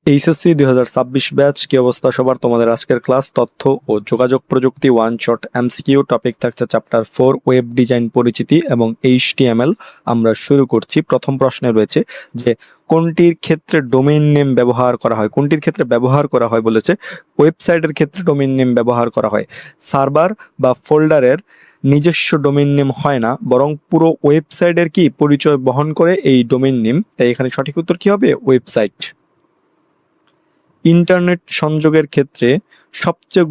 HSC 2026 batch কি অবস্থা সবার? তোমাদের আজকের ক্লাস তথ্য ও যোগাযোগ প্রযুক্তি ওয়ান শট এমসিকিউ। টপিক থাকছে চ্যাপ্টার 4 ওয়েব ডিজাইন পরিচিতি এবং এইচটিএমএল। আমরা শুরু করছি। প্রথম প্রশ্নে রয়েছে যে কোনটির ক্ষেত্রে ডোমেইন নেম ব্যবহার করা হয়? কোনটির ক্ষেত্রে ব্যবহার করা হয় বলেছে ওয়েবসাইটের ক্ষেত্রে ডোমেইন নেম ব্যবহার করা হয়। সার্ভার বা ফোল্ডারের নিজস্ব ডোমেইন নেম হয় না, বরং পুরো ওয়েবসাইটের কি পরিচয় বহন করে এই ডোমেইন নেম। তাই এখানে সঠিক উত্তর কি হবে? ওয়েবসাইট। ইন্টারনেট সংযোগের ক্ষেত্রে সবচেয়ে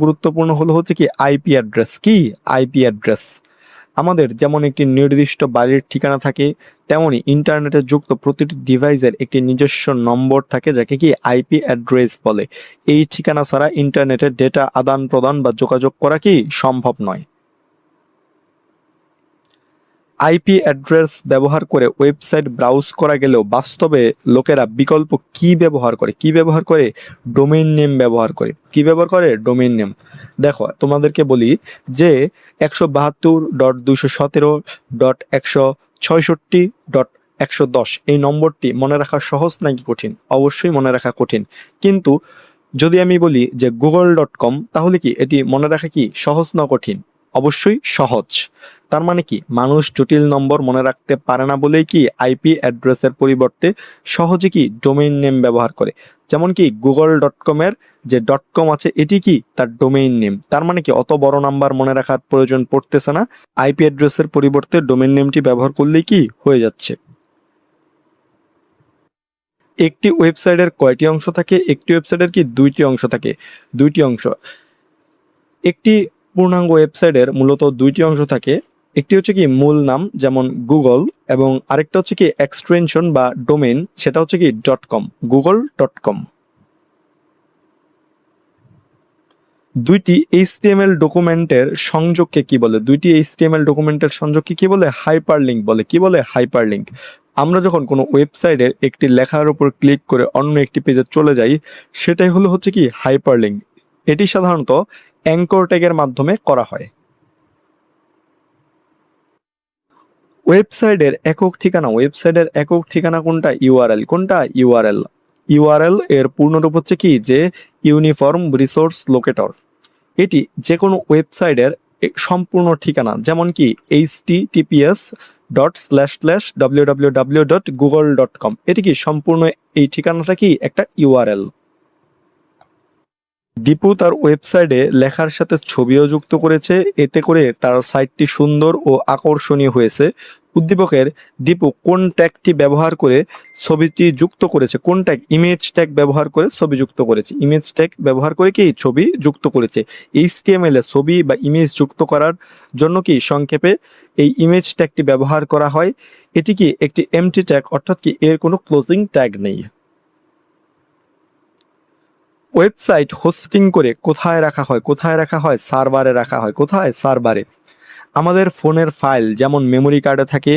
গুরুত্বপূর্ণ হলো হচ্ছে কি আইপি অ্যাড্রেস। কি আইপি অ্যাড্রেস? আমাদের যেমন একটি নির্দিষ্ট বাড়ির ঠিকানা থাকে, তেমনি ইন্টারনেটে যুক্ত প্রতিটি ডিভাইসের একটি নিজস্ব নম্বর থাকে, যাকে কি আইপি অ্যাড্রেস বলে। এই ঠিকানা ছাড়া ইন্টারনেটে ডেটা আদান প্রদান বা যোগাযোগ করা কি সম্ভব নয়। আইপি অ্যাড্রেস ব্যবহার করে ওয়েবসাইট ব্রাউজ করা গেলেও বাস্তবে লোকেরা বিকল্প কি ব্যবহার করে? ডোমেইন নেম ব্যবহার করে। কি ব্যবহার করে? Domain name. দেখো তোমাদেরকে বলি যে 172.217.166.110 এই নম্বরটি মনে রাখা সহজ নাকি কঠিন? অবশ্যই মনে রাখা কঠিন। কিন্তু যদি আমি বলি যে google.com, তাহলে কি এটি মনে রাখা কি সহজ না কঠিন? অবশ্যই সহজ। তার মানে কি মানুষ জটিল নম্বর মনে রাখতে পারে না বলেই কি আইপি অ্যাড্রেসের পরিবর্তে সহজে কি ডোমেইন নেম ব্যবহার করে। যেমন কি google.com এর যে .com আছে এটি কি তার ডোমেইন নেম। তার মানে কি অত বড় নাম্বার মনে রাখার প্রয়োজন পড়তেছে না, আইপি অ্যাড্রেসের পরিবর্তে ডোমেইন নেমটি ব্যবহার করলেই কি হয়ে যাচ্ছে। একটি ওয়েবসাইটের কয়টি অংশ থাকে? একটি ওয়েবসাইটের কি দুইটি অংশ থাকে। দুইটি অংশ। একটি পূর্ণাঙ্গ ওয়েবসাইটের মূলত দুইটি অংশ থাকে। একটি হচ্ছে কি মূল নাম, যেমন গুগল, এবং আরেকটা হচ্ছে কি এক্সটেনশন বা ডোমেইন, সেটা হচ্ছে কি .com, google.com। দুইটি এইচটিএমএল ডকুমেন্টের সংযোগকে কি বলে? দুইটি এইচটিএমএল ডকুমেন্টের সংযোগকে কি বলে? হাইপারলিংক বলে। কি বলে? হাইপারলিংক। আমরা যখন কোনো ওয়েবসাইটের একটি লেখার উপর ক্লিক করে অন্য একটি পেজে চলে যাই, সেটাই হচ্ছে কি হাইপারলিংক। এটি সাধারণত অ্যাঙ্কর ট্যাগের মাধ্যমে করা হয়। ওয়েবসাইটের একক ঠিকানা কোনটা? ইউআরএল। কোনটা? ইউআরএল। ইউআরএল এর পূর্ণরূপ হচ্ছে কি যে ইউনিফর্ম রিসোর্স লোকেটর। এটি যে কোনো ওয়েবসাইটের সম্পূর্ণ ঠিকানা, যেমন কি https://www.google.com। এটি কি সম্পূর্ণ এই ঠিকানাটা কি একটা ইউআরএল। দীপু তার ওয়েবসাইটে লেখার সাথে ছবিও যুক্ত করেছে, এতে করে তার সাইটটি সুন্দর ও আকর্ষণীয় হয়েছে। উদ্দীপকের দীপু কোন ট্যাগটি ব্যবহার করে ছবিটি যুক্ত করেছে? কোন ট্যাগ? ইমেজ ট্যাগ ব্যবহার করে ছবি যুক্ত করেছে। ইমেজ ট্যাগ ব্যবহার করে কি ছবি যুক্ত করেছে। এইচটিএমএল এ ছবি বা ইমেজ যুক্ত করার জন্য কি সংক্ষেপে এই ইমেজ ট্যাগটি ব্যবহার করা হয়। এটি কি একটি এমটি ট্যাগ, অর্থাৎ কি এর কোনো ক্লোজিং ট্যাগ নেই। ওয়েবসাইট হোস্টিং করে কোথায় রাখা হয়? সার্ভারে রাখা হয়। কোথায়? সার্ভারে। আমাদের ফোনের ফাইল যেমন মেমোরি কার্ডে থাকে,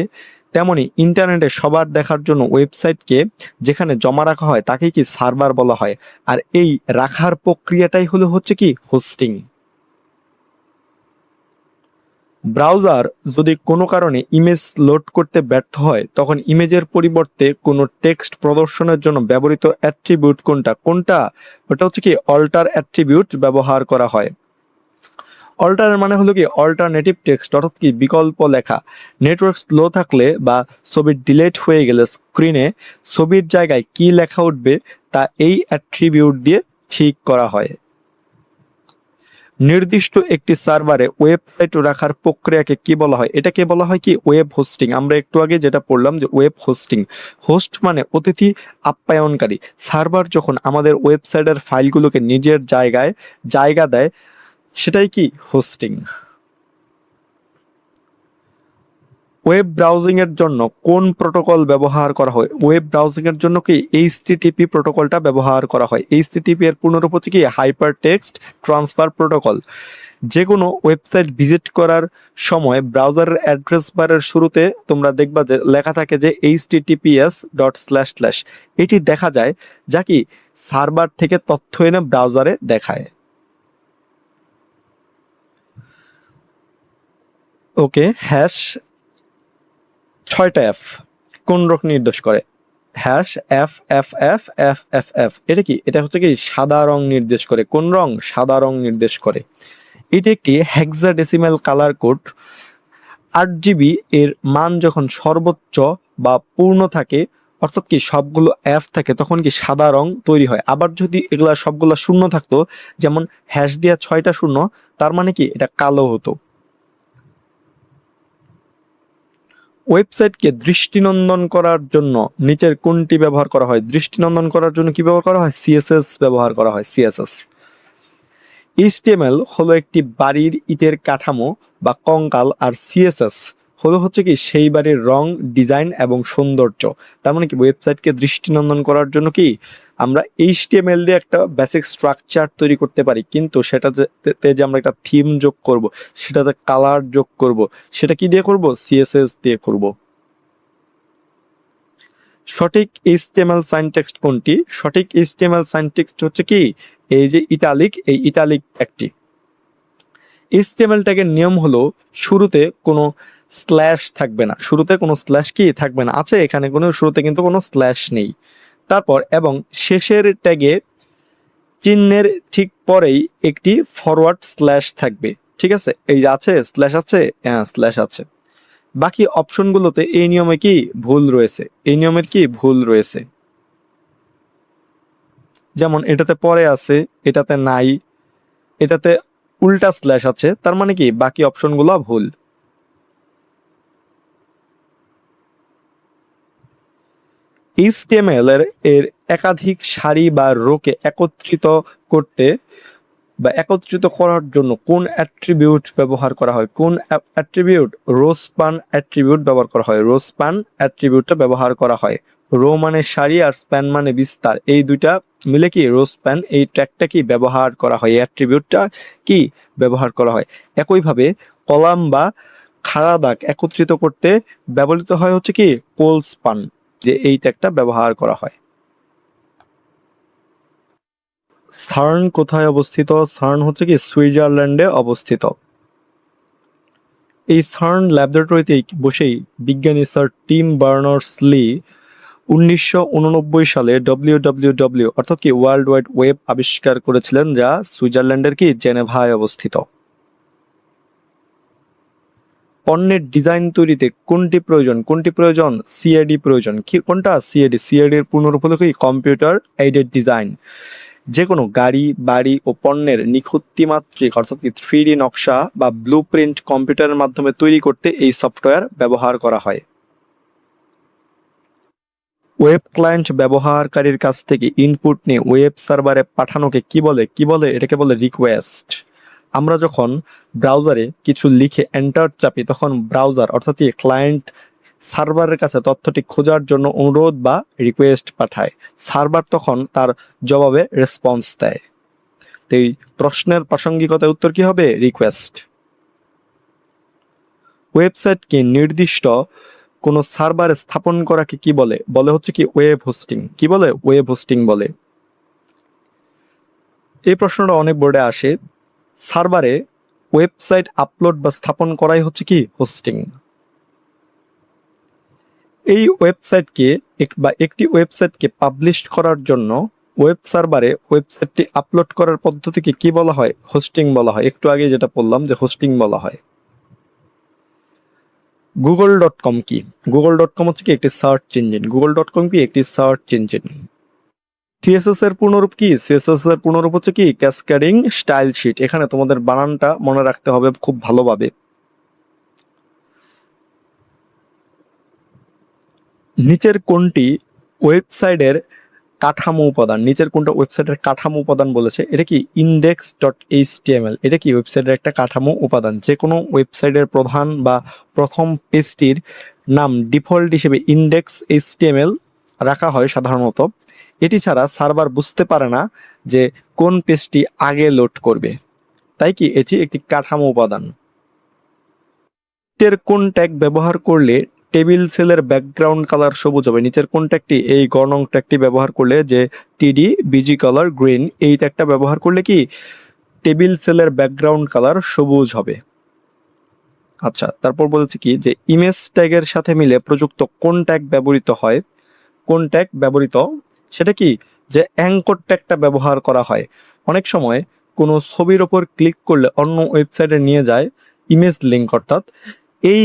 তেমনি ইন্টারনেটে সবার দেখার জন্য ওয়েবসাইটকে যেখানে জমা রাখা হয় তাকে কি সার্ভার বলা হয়। আর এই রাখার প্রক্রিয়াটাই হচ্ছে কি হোস্টিং। ব্রাউজার যদি কোনো কারণে ইমেজ লোড করতে ব্যর্থ হয়, তখন ইমেজের পরিবর্তে কোনো টেক্সট প্রদর্শনের জন্য ব্যবহৃত অ্যাট্রিবিউট কোনটা? ওটা হচ্ছে কি অল্টার অ্যাট্রিবিউট ব্যবহার করা হয়। অল্টারের মানে হলো কি অল্টারনেটিভ টেক্সট, অর্থাৎ কি বিকল্প লেখা। নেটওয়ার্ক স্লো থাকলে বা ছবি ডিলেট হয়ে গেলে স্ক্রিনে ছবির জায়গায় কি লেখা উঠবে তা এই অ্যাট্রিবিউট দিয়ে ঠিক করা হয়। নির্দিষ্ট একটি সার্ভারে ওয়েবসাইট রাখার প্রক্রিয়াকে কি বলা হয়? এটাকে বলা হয় কি ওয়েব হোস্টিং। আমরা একটু আগে যেটা পড়লাম যে ওয়েব হোস্টিং। হোস্ট মানে অতিথি আপ্যায়নকারী। সার্ভার যখন আমাদের ওয়েবসাইটের ফাইলগুলোকে নিজের জায়গা দেয়, সেটাই কি হোস্টিং। ওয়েব ব্রাউজিং এর জন্য কোন প্রোটোকল ব্যবহার করা হয়? ওয়েব ব্রাউজিং এর জন্য কি এইচটিটিপি প্রোটোকলটা ব্যবহার করা হয়। এইচটিটিপি এর পূর্ণরূপ হচ্ছে কি হাইপার টেক্সট ট্রান্সফার প্রোটোকল। যে কোনো ওয়েবসাইট ভিজিট করার সময় ব্রাউজারের অ্যাড্রেস বারের শুরুতে তোমরা দেখবা যে লেখা থাকে যে https:// এটি দেখা যায়, যা কি সার্ভার থেকে তথ্য এনে ব্রাউজারে দেখায়। ওকে, হ্যাশ 6টা F কোন রোগ নির্দেশ করে? Hash F F F F F F, এটা কি? এটা হচ্ছে কি সাদা রং নির্দেশ করে। কোন রং? সাদা রং নির্দেশ করে। এটি একটি হেক্সাডেসিমাল কালার কোড। 8 GB এর মান যখন সর্বোচ্চ বা পূর্ণ থাকে, অর্থাৎ কি সবগুলো এফ থাকে, তখন কি সাদা রং তৈরি হয়। আবার যদি এগুলা সবগুলো শূন্য থাকতো, যেমন হ্যাশ দিয়া 6টা শূন্য, তার মানে কি এটা কালো হতো। ওয়েবসাইটকে দৃষ্টিনন্দন করার জন্য নিচের কোনটি ব্যবহার করা হয়? দৃষ্টিনন্দন করার জন্য কি ব্যবহার করা হয়? সিএসএস ব্যবহার করা হয়, সিএসএস। এইচটিএমএল হলো একটি বাড়ির ইটের কাঠামো বা কঙ্কাল, আর সিএসএস হলো হচ্ছে কি সেই বাড়ির রং, ডিজাইন এবং সৌন্দর্য। তার মানে কি ওয়েবসাইটকে দৃষ্টিনন্দন করার জন্য কি আমরা এইচটিএমএল দিয়ে একটা বেসিক স্ট্রাকচার তৈরি করতে পারি, কিন্তু সেটাতে যে আমরা একটা থিম যোগ করব, সেটাতে কালার যোগ করব, সেটা কি দিয়ে করব? সিএসএস দিয়ে করব। সঠিক এইচটিএমএল সাইনটেক্সট কোনটি? সঠিক এইচটিএমএল সাইনটেক্সট হচ্ছে কি এই যে ইটালিক, এই ইটালিক একটি। এইচটিএমএল ট্যাগের নিয়ম হলো শুরুতে কোনো স্ল্যাশ থাকবে না। শুরুতে কোনো স্ল্যাশ কি থাকবে না? আছে এখানে, কোনো শুরুতে কিন্তু কোনো স্ল্যাশ নেই। তারপর এবং শেষের ট্যাগে চিহ্নের ঠিক পরেই একটি ফরওয়ার্ড স্ল্যাশ থাকবে। ঠিক আছে, এই যে আছে স্ল্যাশ আছে, হ্যাঁ স্ল্যাশ আছে। বাকি অপশনগুলোতে এই নিয়মে কি ভুল রয়েছে? এই নিয়মের কি ভুল রয়েছে? যেমন এটাতে পরে আছে, এটাতে নাই, এটাতে উল্টা স্ল্যাশ আছে, তার মানে কি বাকি অপশনগুলো ভুল। এইচটিএমএল এর একাধিক সারি বা রোকে একত্রিত করতে বা একত্রিত করার জন্য কোন অ্যাট্রিবিউট ব্যবহার করা হয়? কোন অ্যাট্রিবিউট? রো স্প্যান অ্যাট্রিবিউট ব্যবহার করা হয়। রো স্প্যান অ্যাট্রিবিউটটা ব্যবহার করা হয়। রো মানে সারি আর স্প্যান মানে বিস্তার, এই দুইটা মিলে কি রো স্প্যান, এই ট্যাগটা কি ব্যবহার করা হয়, এই অ্যাট্রিবিউটটা কি ব্যবহার করা হয়। একইভাবে কলাম বা খাড়া দাগ একত্রিত করতে ব্যবহৃত হয় হচ্ছে কি কোল স্প্যান, যে এই ট্যাগটা ব্যবহার করা হয়। সার্ন কোথায় অবস্থিত? সার্ন হচ্ছে কি সুইজারল্যান্ডে অবস্থিত। এই সার্ন ল্যাবরেটরিতে বসেই বিজ্ঞানী স্যার টিম বার্নার্স-লি 1989 সালে WWW অর্থাৎ কি ওয়ার্ল্ড ওয়াইড ওয়েব আবিষ্কার করেছিলেন, যা সুইজারল্যান্ডের কি জেনেভায় অবস্থিত। পণ্যের ডিজাইন তৈরিতে কোনটি প্রয়োজন? কোনটি প্রয়োজন? সিএডি প্রয়োজন। কি কোনটা? সিএডি। সিএডি এর পূর্ণরূপ হলো কি কম্পিউটার এইডেড ডিজাইন। যে কোনো গাড়ি, বাড়ি ও পণ্যের নিখুঁত ত্রিমাত্রিক অর্থাৎ কি 3D নকশা বা ব্লু প্রিন্ট কম্পিউটারের মাধ্যমে তৈরি করতে এই সফটওয়্যার ব্যবহার করা হয়। ওয়েব ক্লায়েন্ট ব্যবহারকারীর কাছ থেকে ইনপুট নিয়ে ওয়েব সার্ভারে পাঠানোকে কি বলে? কি বলে? এটাকে বলে রিকোয়েস্ট। আমরা যখন ব্রাউজারে কিছু লিখে এন্টার চাপি, তখন ব্রাউজার অর্থাৎ কি ক্লায়েন্ট সার্ভারের কাছে তথ্যটি খোঁজার জন্য অনুরোধ বা রিকোয়েস্ট পাঠায়। সার্ভার তখন তার জবাবে রেসপন্স দেয়। তো এই প্রশ্নের প্রাসঙ্গিকতার উত্তর কি হবে? রিকোয়েস্ট। ওয়েবসাইটকে নির্দিষ্ট কোনো সার্ভারে স্থাপন করাকে কি বলে? বলে হচ্ছে কি ওয়েব হোস্টিং। কি বলে? ওয়েব হোস্টিং বলে। এই প্রশ্নটা অনেক বোর্ডে আসে। সার্ভারে ওয়েবসাইট আপলোড বা স্থাপন করাই হচ্ছে কি হোস্টিং। এই ওয়েবসাইটকে বা একটি ওয়েবসাইটকে পাবলিশ করার জন্য ওয়েব সার্ভারে ওয়েবসাইটটি আপলোড করার পদ্ধতিকে কি বলা হয়? হোস্টিং বলা হয়। একটু আগে যেটা বললাম যে হোস্টিং বলা হয়। google.com কি? google.com হচ্ছে কি একটি সার্চ ইঞ্জিন। google.com কি একটি সার্চ ইঞ্জিন। সিএসএস এর পূর্ণরূপ কি? সিএসএস এর পূর্ণরূপ হচ্ছে কি ক্যাসকেডিং স্টাইল শিট। এখানে তোমাদের বানানটা মনে রাখতে হবে খুব ভালোভাবে। নিচের কোনটি ওয়েবসাইটের কাঠামো উপাদান? নিচের কোনটা ওয়েবসাইটের কাঠামো উপাদান বলেছে? এটা কি index.html। এটা কি ওয়েবসাইটের একটা কাঠামো উপাদান। যে কোনো ওয়েবসাইটের প্রধান বা প্রথম পেজটির নাম ডিফল্ট হিসেবে index.html রাখা হয় সাধারণত। এটি ছাড়া সার্ভার বুঝতে পারে না যে কোন পেজটি আগে লোড করবে, তাই কি এটি একটি কাঠামো উপাদান। নিচের কোন ট্যাগ ব্যবহার করলে টেবিল সেলের ব্যাকগ্রাউন্ড কালার সবুজ হবে? নিচের কোন ট্যাগটি? এই গণং ট্যাগটি ব্যবহার করলে, যে টিডি বিজি কালার গ্রিন, এই ট্যাগটা ব্যবহার করলে কি টেবিল সেলের ব্যাকগ্রাউন্ড কালার সবুজ হবে। আচ্ছা, তারপর বলেছে কি যে ইমেজ ট্যাগের সাথে মিলে প্রযুক্ত কোন ট্যাগ ব্যবহৃত হয়? কোন ট্যাগ ব্যবহৃত, সেটা কি যে অ্যাঙ্কর ট্যাগটা ব্যবহার করা হয়। অনেক সময় কোনো ছবির ওপর ক্লিক করলে অন্য ওয়েবসাইটে নিয়ে যায় ইমেজ লিঙ্ক, অর্থাৎ এই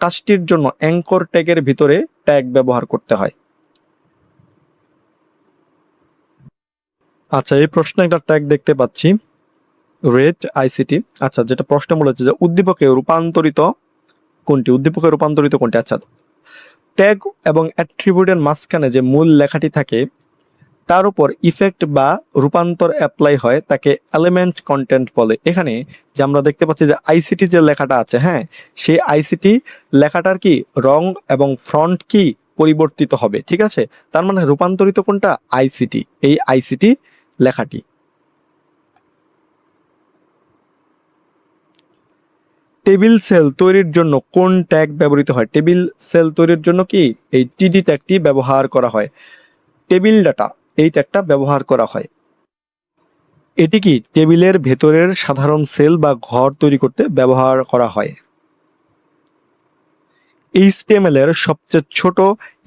কাজটির জন্য অ্যাঙ্কর ট্যাগের ভিতরে ট্যাগ ব্যবহার করতে হয়। আচ্ছা, এই প্রশ্নে একটা ট্যাগ দেখতে পাচ্ছি, রেড আইসিটি। আচ্ছা, যেটা প্রশ্ন বলেছে যে উদ্দীপকে রূপান্তরিত কোনটি, উদ্দীপকে রূপান্তরিত কোনটি। আচ্ছা, ট্যাগ এবং অ্যাট্রিবিউটের মাঝখানে যে মূল লেখাটি থাকে তার উপর ইফেক্ট বা রূপান্তর অ্যাপ্লাই হয় তাকে এলিমেন্ট কন্টেন্ট বলে। এখানে যে আমরা দেখতে পাচ্ছি যে আইসিটি যে লেখাটা আছে, হ্যাঁ, সেই আইসিটি লেখাটার কি রং এবং ফ্রন্ট কি পরিবর্তিত হবে, ঠিক আছে। তার মানে রূপান্তরিত কোনটা, আইসিটি, এই আইসিটি লেখাটি। টেবিল সেল তৈরির জন্য কোন ট্যাগ ব্যবহৃত হয়, টেবিল সেল তৈরির জন্য কি এই টিডি ট্যাগটি ব্যবহার করা হয়। টেবিল ডাটা এই ট্যাগটা ব্যবহার করা হয়। এটি কি টেবিলের ভেতরের সাধারণ সেল বা ঘর তৈরি করতে ব্যবহার করা হয়। এইচটিএমএল এর সবচেয়ে ছোট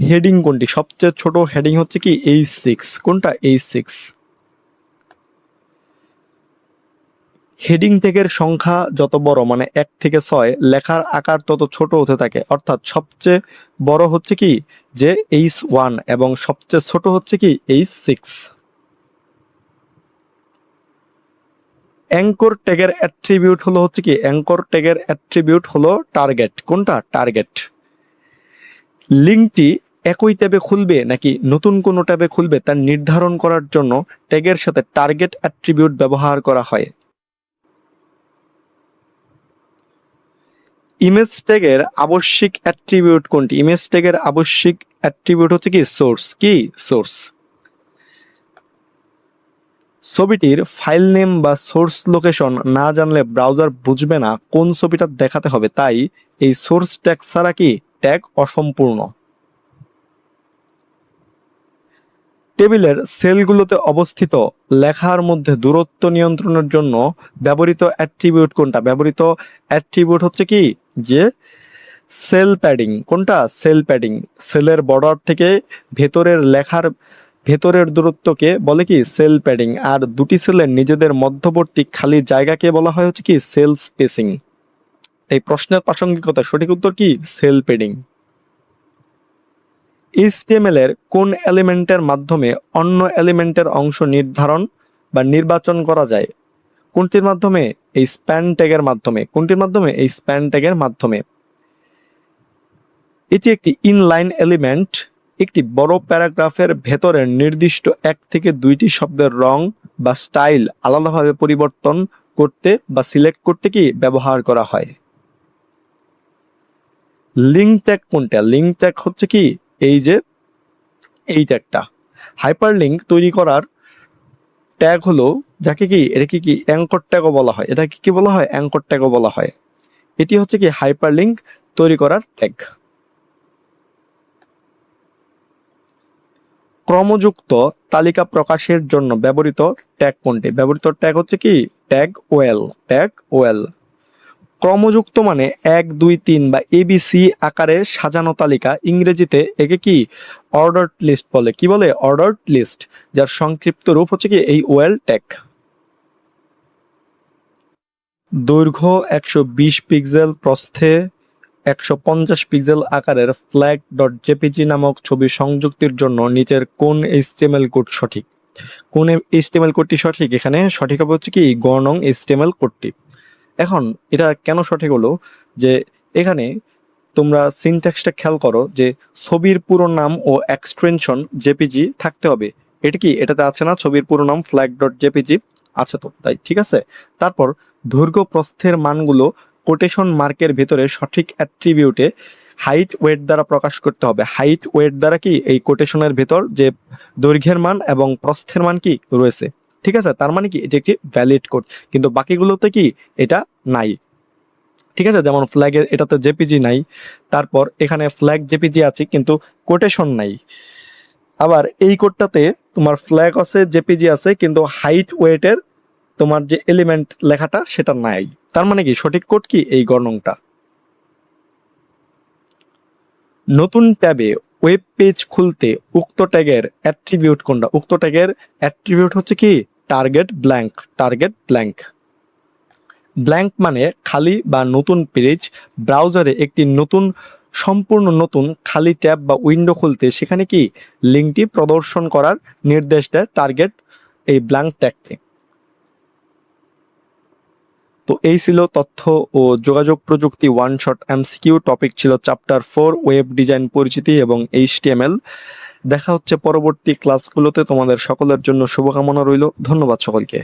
হেডিং কোনটি, সবচেয়ে ছোট হেডিং হচ্ছে কি H6, কোনটা H6। হেডিং ট্যাগের সংখ্যা যত বড়, মানে 1 থেকে 6, লেখার আকার তত ছোট হতে থাকে, অর্থাৎ সবচেয়ে বড় হচ্ছে কি যে H1 এবং সবচেয়ে ছোট হচ্ছে কি H6। অ্যাঙ্কর ট্যাগের অ্যাট্রিবিউট হলো হচ্ছে কি, অ্যাঙ্কর ট্যাগের অ্যাট্রিবিউট হলো টার্গেট, কোনটা টার্গেট। লিঙ্কটি একই ট্যাবে খুলবে নাকি নতুন কোনো ট্যাবে খুলবে তা নির্ধারণ করার জন্য ট্যাগের সাথে টার্গেট অ্যাট্রিবিউট ব্যবহার করা হয়। ইমেজ ট্যাগের আবশ্যিক অ্যাট্রিবিউট কোনটি, ইমেজ ট্যাগের আবশ্যিক অ্যাট্রিবিউট হচ্ছে কি সোর্স, কি সোর্স। ছবিটির ফাইল নেম বা সোর্স লোকেশন না জানলে ব্রাউজার বুঝবে না কোন ছবিটা দেখাতে হবে, তাই এই সোর্স ট্যাগ ছাড়া কি ট্যাগ অসম্পূর্ণ। টেবিলের সেলগুলোতে অবস্থিত লেখার মধ্যে দূরত্ব নিয়ন্ত্রণের জন্য ব্যবহৃত অ্যাট্রিবিউট কোনটা, ব্যবহৃত অ্যাট্রিবিউট হচ্ছে কি যে সেল প্যাডিং, কোনটা সেল প্যাডিং। সেলের বর্ডার থেকে ভেতরের লেখার ভেতরের দূরত্বকে বলে কি সেল প্যাডিং, আর দুটি সেলের নিজেদের মধ্যবর্তী খালি জায়গাকে বলা হয় হচ্ছে কি সেল স্পেসিং। এই প্রশ্নের প্রাসঙ্গিকতা, সঠিক উত্তর কি সেল প্যাডিং। এইচটিএমএল এর কোন এলিমেন্টের মাধ্যমে অন্য এলিমেন্টের অংশ নির্ধারণ বা নির্বাচন করা যায়, কোনটির মাধ্যমে, এই স্প্যান ট্যাগের মাধ্যমে, কোনটির মাধ্যমে, এই স্প্যান ট্যাগের মাধ্যমে। এটি একটি ইনলাইন এলিমেন্ট, একটি বড় প্যারাগ্রাফের ভেতরে নির্দিষ্ট 1 থেকে 2টি শব্দের রং বা স্টাইল আলাদাভাবে পরিবর্তন করতে বা সিলেক্ট করতে কি ব্যবহার করা হয়। লিঙ্ক ট্যাগ কোনটা, লিঙ্ক ট্যাগ হচ্ছে কি এই যে এই ট্যাগটা। হাইপার লিঙ্ক তৈরি করার ট্যাগ হলো যাকে কি, এটাকে কি অ্যাঙ্কর ট্যাগও বলা হয়, এটাকে কি বলা হয়, অ্যাঙ্কর ট্যাগও বলা হয়। এটি হচ্ছে কি হাইপার লিঙ্ক তৈরি করার ট্যাগ। ক্রমযুক্ত তালিকা প্রকাশের জন্য ব্যবহৃত ট্যাগ কোনটি, ব্যবহৃত ট্যাগ হচ্ছে কি ট্যাগ ওয়েল, ট্যাগ ওয়েল। ক্রমযুক্ত মানে 1 2 3 বা ABC আকারে সাজানো তালিকা, ইংরেজিতে একে কি অর্ডার্ড লিস্ট বলে, কি বলে অর্ডার্ড লিস্ট, যার সংক্ষিপ্ত রূপ হচ্ছে কি এই ওয়েল ট্যাগ। দৈর্ঘ্য 120 পিক্সেল, প্রস্থে 150 পিক্সেল আকারের ফ্ল্যাগ ডট জেপিজি নামক ছবি সংযুক্তির জন্য নিচের কোন এইচটিএমএল কোড সঠিক, কোন এইচটিএমএল কোডটি সঠিক। এখানে সঠিক হবে হচ্ছে কি গ নং এইচটিএমএল কোডটি। এখন এটা কেন সঠিক হলো, যে এখানে তোমরা সিনট্যাক্সটা খেয়াল করো যে ছবির পুরো নাম ও এক্সটেনশন জেপিজি থাকতে হবে। এটা কি এটাতে আছে না, ছবির পুরো নাম ফ্ল্যাগ ডট জেপিজি আছে তো, তাই ঠিক আছে। তারপর দৈর্ঘ্য প্রস্থের মানগুলো কোটেশন মার্কের ভিতরে সঠিক অ্যাট্রিবিউটে হাইট ওয়েট দ্বারা প্রকাশ করতে হবে। হাইট ওয়েট দ্বারা কি এই কোটেশনের ভিতর যে দৈর্ঘ্যের মান এবং প্রস্থের মান কি রয়েছে, ঠিক আছে। তার মানে কি এটি একটি ভ্যালিড কোড, কিন্তু বাকিগুলোতে কি এটা নাই, ঠিক আছে। যেমন ফ্ল্যাগে এটাতে জেপিজি নাই, তারপর এখানে ফ্ল্যাগ জেপিজি আছে কিন্তু কোটেশন নাই। আবার এই কোডটাতে তোমার ফ্ল্যাগ আছে জেপিজি আছে কিন্তু হাইট ওয়েটের তোমার যে এলিমেন্ট লেখাটা সেটা নাই। তার মানে কি সঠিক কোড কি এই গণংটা। নতুন ট্যাবে ওয়েব পেজ খুলতে উক্ত ট্যাগের অ্যাট্রিবিউট কোনটা? উক্ত ট্যাগের অ্যাট্রিবিউট হচ্ছে কি target blank. Target blank. Blank মানে খালি বা নতুন পেজ। ব্রাউজারে একটি সম্পূর্ণ নতুন খালি ট্যাব বা উইন্ডো খুলতে সেখানে কি লিঙ্কটি প্রদর্শন করার নির্দেশ দেয় টার্গেট এই ব্ল্যাঙ্ক ট্যাগটি। তো এই ছিল তথ্য ও যোগাযোগ প্রযুক্তি ওয়ান শট এমসিকিউ। টপিক ছিল চ্যাপ্টার 4 ওয়েব ডিজাইন পরিচিতি এবং HTML। দেখা হচ্ছে পরবর্তী ক্লাসগুলোতে। তোমাদের সকলের জন্য শুভকামনা রইল। ধন্যবাদ সকলকে।